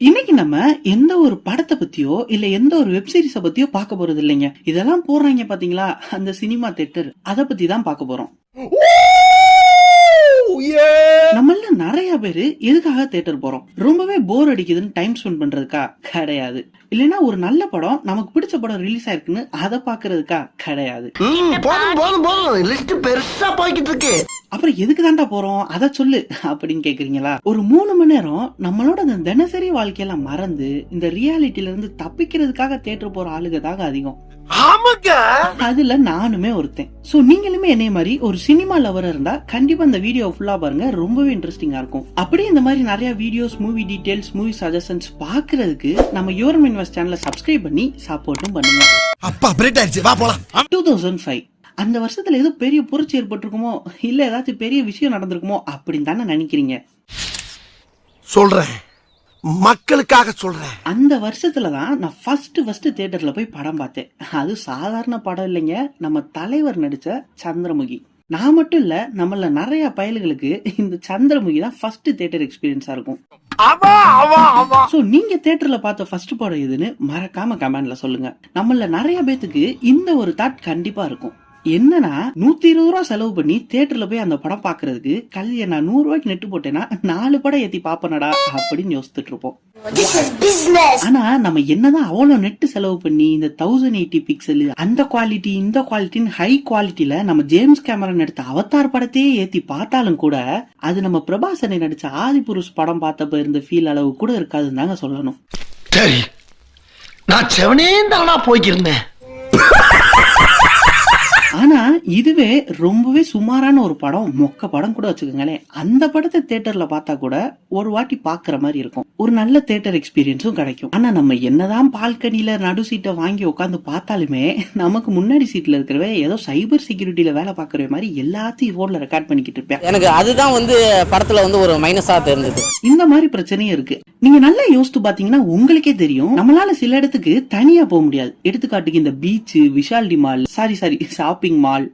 இன்னைக்கு நம்ம எந்த ஒரு படத்தை பத்தியோ இல்ல எந்த ஒரு வெப் சீரிஸ பத்தியோ பார்க்க போறது இல்லைங்க. இதெல்லாம் போடுறாங்க பாத்தீங்களா, அந்த சினிமா தியேட்டர், அத பத்தி தான் பார்க்க போறோம். நம்மள நிறைய பேரு எதுக்காக தியேட்டர் போறோம்? ரொம்பவே போர் அடிக்குதுன்னு டைம் ஸ்பெண்ட் பண்றதுக்கா? கிடையாது. இல்லனா ஒரு நல்ல படம், நமக்கு பிடிச்ச படம் ரிலீஸ் ஆயிருக்குன்னு அதை பாக்குறதுக்கா? கிடையாது. அப்புறம் எதுக்கு தாண்டா போறோம் அத சொல்லு அப்படின்னு கேக்குறீங்களா? ஒரு 3 மணி நேரம் நம்மளோட தினசரி வாழ்க்கையில மறந்து இந்த ரியாலிட்டில இருந்து தப்பிக்கிறதுக்காக தியேட்டர் போற ஆளுக தாங்க அதிகம். அதுல நானுமே ஒருத்தன். சோ நீங்களுமே என்னைய மாதிரி ஒரு சினிமா லவர் இருந்தா கண்டிப்பா இந்த வீடியோ ஃபுல்லா பாருங்க, ரொம்பவே இன்ட்ரெஸ்டிங்கா இருக்கும். அப்படியே இந்த மாதிரி நிறைய videos, movie details, movie suggestions பாக்குறதுக்கு நம்ம யோரம் இன்வெஸ்ட் சேனலை சப்ஸ்கிரைப் பண்ணி சப்போர்ட்டும் பண்ணுங்க. அப்பா பிரேக் ஆயிடுச்சு, வா போலாம். 2005 அந்த வருஷத்துல ஏதோ பெரிய புரட்சி ஏற்பட்டிருக்குமோ, இல்ல ஏதாச்சும் பெரிய விஷயம் நடந்திருக்குமோ அப்படின்னு தானே நினைக்கிறீங்க? சொல்றேன், மக்களுக்காக சொல்றேன். அந்த வருஷத்துலதான் நான் ஃபர்ஸ்ட் தியேட்டர்ல போய் படம் பார்த்தேன். அது சாதாரண படம் இல்லைங்க, நம்ம தலைவர் நடிச்ச சந்திரமுகி. நான் மட்டும் இல்ல, நம்மள நிறைய பயல்களுக்கு இந்த சந்திரமுகி தான் ஃபர்ஸ்ட் தியேட்டர் எக்ஸ்பீரியன்ஸா இருக்கும். சோ நீங்க தியேட்டர்ல பார்த்த ஃபர்ஸ்ட் படம் எதுன்னு மறக்காம கமெண்ட்ல சொல்லுங்க. நம்மள நிறைய பேத்துக்கு இந்த ஒரு தாட் கண்டிப்பா இருக்கும். என்னன்னா 120 ரூபா செலவு பண்ணி தியேட்டர்ல போய் அந்த படம் பாக்குறதுக்கு கல்வியை நான் 100 ரூபாய்க்கு நெட்டு போட்டேன்னா 4 படம் ஏத்தி பாப்பனடா அப்படின்னு யோசிச்சுட்டு இருப்போம். ஆனா நம்ம என்னதான் அவ்வளவு நெட்டு செலவு பண்ணி இந்த 1080 பிக்சல் அந்த குவாலிட்டி இந்த குவாலிட்டின்னு ஹை குவாலிட்டியில நம்ம ஜேம்ஸ் கேமரன் எடுத்த அவதார் படத்தையே ஏத்தி பார்த்தாலும் கூட அது நம்ம பிரபாசனை நடிச்ச ஆதிபுருஷ் படம் பார்த்தப்ப இருந்த ஃபீல் அளவு கூட இருக்காதுன்னு தாங்க சொல்லணும். சரி, நான் செவனே தானா போய்க்கிருந்தேன். ஆனா இதுவே ரொம்பவே சுமாரான ஒரு படம், மொக்க படம் கூட வச்சுக்கோங்களேன். அந்த படத்தை தியேட்டர்ல பார்த்தா கூட ஒரு வாட்டி பாக்குற மாதிரி இருக்கும், ஒரு நல்ல தியேட்டர் எக்ஸ்பீரியன்ஸும் கிடைக்கும். ஆனா நம்ம என்னதான் பால்கனில நடு சீட்டை வாங்கி உட்காந்து பார்த்தாலுமே நமக்கு முன்னாடி சீட்ல இருக்கிறவ ஏதோ சைபர் செக்யூரிட்டியில வேலை பாக்குற மாதிரி எல்லாத்தையும் போன்ல ரெக்கார்ட் பண்ணிக்கிட்டு இருப்பேன். எனக்கு அதுதான் படத்துல ஒரு மைனஸா தெரிஞ்சது. இந்த மாதிரி பிரச்சனையும் இருக்கு. நீங்க நல்லா யோசித்து பாத்தீங்கன்னா உங்களுக்கே தெரியும், நம்மளால சில இடத்துக்கு தனியா போக முடியாது. எடுத்துக்காட்டுக்கு இந்த பீச், விஷால்டி மால், சாரி ஷாப்பிங் மால்,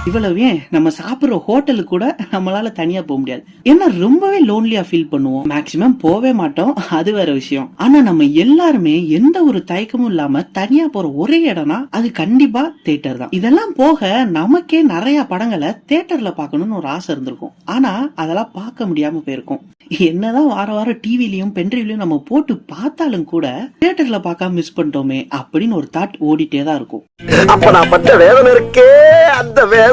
இவ்வளவே நம்ம சாப்பிடுற ஹோட்டலுக்கு கூட நம்மளால தனியா போக முடியாது. ஏன்னா ரொம்பவே லோன்லியா ஃபீல் பண்ணுவோம். மேக்சிமம் போவே மாட்டோம், அது வேற விஷயம். ஆனா நம்ம எல்லாருமே எந்த ஒரு தயக்கமும் இல்லாம தனியா போற ஒரே இடம்னா அது கண்டிப்பா தியேட்டர் தான். இதெல்லாம் போக நமக்கே நிறைய படங்களை தியேட்டர்ல பாக்கணும்னு ஒரு ஆசை இருந்திருக்கும். ஆனா அதெல்லாம் பார்க்க முடியாம போயிருக்கும். என்னதான் வாரம் டிவிலையும் பென்ட்ரைவ்லயும் நம்ம போட்டு பார்த்தாலும் கூட தியேட்டர்ல பார்க்காம மிஸ் பண்ணிட்டோமே அப்படின்னு ஒரு தாட் ஓடிட்டே தான் இருக்கும். அப்ப நான் பட்ட வேதனை இருக்கே, அந்த வேதனை.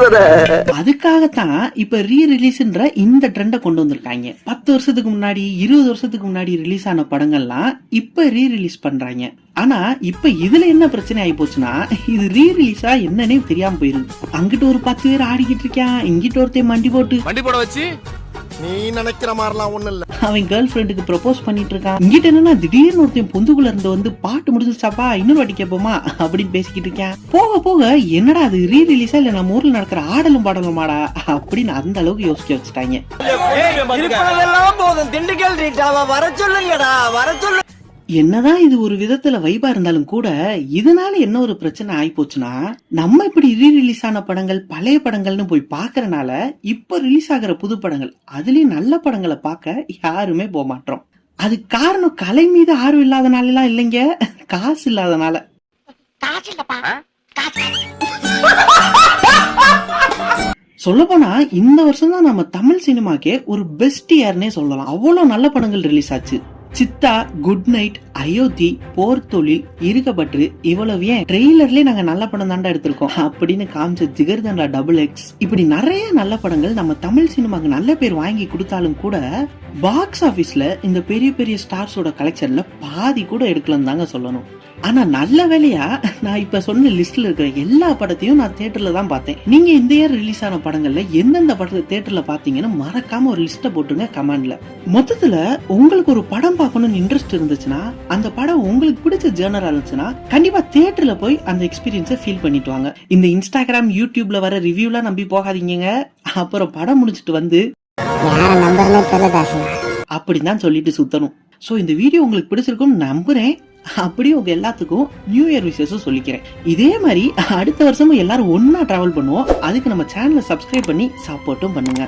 அதுக்காகத்தான் இப்ப ரீ ரிலீஸ்ன்ற இந்த ட்ரெண்ட கொண்டு வந்திருக்காங்க. 10 வருஷத்துக்கு முன்னாடி 20 வருஷத்துக்கு முன்னாடி ரிலீஸ் ஆன படங்கள்லாம் இப்ப ரீ ரிலீஸ் பண்றாங்க. ஆனா இப்ப இதுல என்ன பிரச்சனை ஆகி போச்சுன்னா, இது ரீ ரிலீஸா என்னன்னே தெரியாம போயிருது. அங்கிட்டு ஒரு 10 பேர் ஆடிக்கிட்டு இருக்கான், இங்கிட்ட ஒருத்தன் மண்டி போட வச்சு நீ நினைக்கிற மாதிரிலாம் ஒண்ணு இல்ல. அவன் கேர்ள் ஃப்ரெண்டுக்கு ப்ரப்போஸ் பண்ணிட்டு இருக்கான். இங்கிட்ட என்னன்னா திடீர்னு ஒருத்தன் பொந்துக்குள்ள இருந்து பாட்டு முடிஞ்சிருச்சாப்பா, இன்னொரு வாட்டி கேட்போமா அப்படின்னு பேசிக்கிட்டு இருக்கேன். போக போக என்னடா அது ரீ ரிலீஸா இல்ல நம்ம ஊர்ல நடக்கிற ஆடலும் பாடலுமாடா அப்படின்னு அந்த அளவுக்கு யோசிக்க வச்சுட்டாங்க. என்னதான் இது ஒரு விதத்துல வைபா இருந்தாலும் கூட இதனால என்ன ஒரு பிரச்சனை ஆகி போச்சுன்னா, நம்ம இப்படி ரீ ரிலீஸ் ஆன படங்கள் பழைய படங்கள்னு போய் பாக்குறனால இப்ப ரிலீஸ் ஆகிற புது படங்கள் அதுலயும் நல்ல படங்களை பார்க்க யாருமே போக மாட்டோம். அது காரணம் கலை மீது ஆர்வம் இல்லாதனால எல்லாம் இல்லைங்க, காசு இல்லாதனால. சொல்ல போனா இந்த வருஷம் தான் நம்ம தமிழ் சினிமாக்கே ஒரு பெஸ்ட் இயர்னே சொல்லலாம். அவ்வளவு நல்ல படங்கள் ரிலீஸ் ஆச்சு. சித்தா, குட் நைட், அயோத்தி, போர் தொழில், இருக்கப்பட்டு, இவ்வளவு ஏன் ட்ரெய்லர்லயே நாங்க நல்ல படம் தாண்டா எடுத்திருக்கோம் அப்படின்னு காமிச்ச ஜிகர்தண்டா XX, இப்படி நிறைய நல்ல படங்கள் நம்ம தமிழ் சினிமாக்கு நல்ல பேர் வாங்கி கொடுத்தாலும் கூட பாக்ஸ் ஆபீஸ்ல இந்த பெரிய பெரிய ஸ்டார்ஸோட கலெக்ஷன்ல பாதி கூட எடுக்கலாம் தாங்க சொல்லணும். ஆனா நல்ல வேலையா நான் இப்ப சொன்ன லிஸ்ட்ல இருக்கிற எல்லா படத்தையும் நான் தியேட்டர்ல தான் பார்த்தேன். நீங்க இந்த இயர் ரிலீஸ் ஆன படங்கள்ல எந்தெந்த படத்தை தியேட்டர்ல பாத்தீங்கன்னு மறக்காம ஒரு லிஸ்ட போட்டுங்க கமெண்ட்ல. மொத்தத்துல உங்களுக்கு ஒரு படம் பார்க்கணும்னு இன்ட்ரெஸ்ட் இருந்துச்சுன்னா, அந்த படம் உங்களுக்கு பிடிச்ச ஜேர்னரா இருந்துச்சுன்னா கண்டிப்பா தியேட்டர்ல போய் அந்த எக்ஸ்பீரியன்ஸை ஃபீல் பண்ணிட்டு வாங்க. இந்த இன்ஸ்டாகிராம், யூடியூப்ல வர ரிவ்யூலாம் நம்பி போகாதீங்க. அப்புறம் படம் முடிச்சிட்டு வந்து அப்படிதான் சொல்லிட்டு சுத்தணும். சோ இந்த வீடியோ உங்களுக்கு பிடிச்சிருக்கும்னு நம்புறேன். அப்படியே உங்க எல்லாத்துக்கும் நியூ இயர் விஷஸும் சொல்லிக்கிறேன். இதே மாதிரி அடுத்த வருஷமும் எல்லாரும் ஒன்னா டிராவல் பண்ணுவோம். அதுக்கு நம்ம சேனலை சப்ஸ்கிரைப் பண்ணி சப்போர்ட்டும் பண்ணுங்க.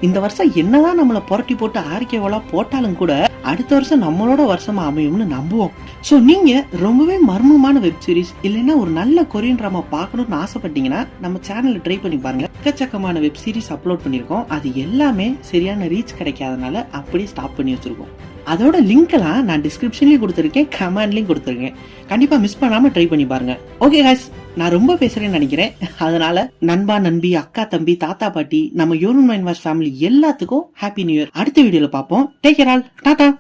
இந்த வருஷம் என்னதான் நம்மள புரட்டி போட்டு ஆர்கேவலா போட்டாலும் கூட அடுத்த வருஷம் நம்மளோட வருஷமா அமையும்னு நம்புவோம். சோ நீங்க ரொம்பவே மர்மமான வெப் சீரிஸ் இல்லைன்னா ஒரு நல்ல கொரியன் டிராமா பார்க்கணும்னு ஆசைப்பட்டீங்கன்னா நம்ம சேனல்ல ட்ரை பண்ணி பாருங்க. எக்கச்சக்கமான வெப் சீரிஸ் அப்லோட் பண்ணிருக்கோம். அது எல்லாமே சரியான ரீச் கிடைக்காதனால அப்படியே ஸ்டாப் பண்ணி வச்சிருக்கோம். அதோட லிங்க் எல்லாம் நான் டிஸ்கிரிப்ஷன்லயும் கொடுத்துருக்கேன், கமெண்ட்லயும் கொடுத்துருக்கேன். கண்டிப்பா மிஸ் பண்ணாம ட்ரை பண்ணி பாருங்க. ஓகே गाइस, நான் ரொம்ப பேசுறேன்னு நினைக்கிறேன். அதனால நண்பா, நண்பி, அக்கா, தம்பி, தாத்தா, பாட்டி, நம்ம யோனு மைண்ட் வாஷ் ஃபேமிலி எல்லாத்துக்கும் ஹாப்பி நியூ இயர். அடுத்த வீடியோல பார்ப்போம். Take care all. டாடா.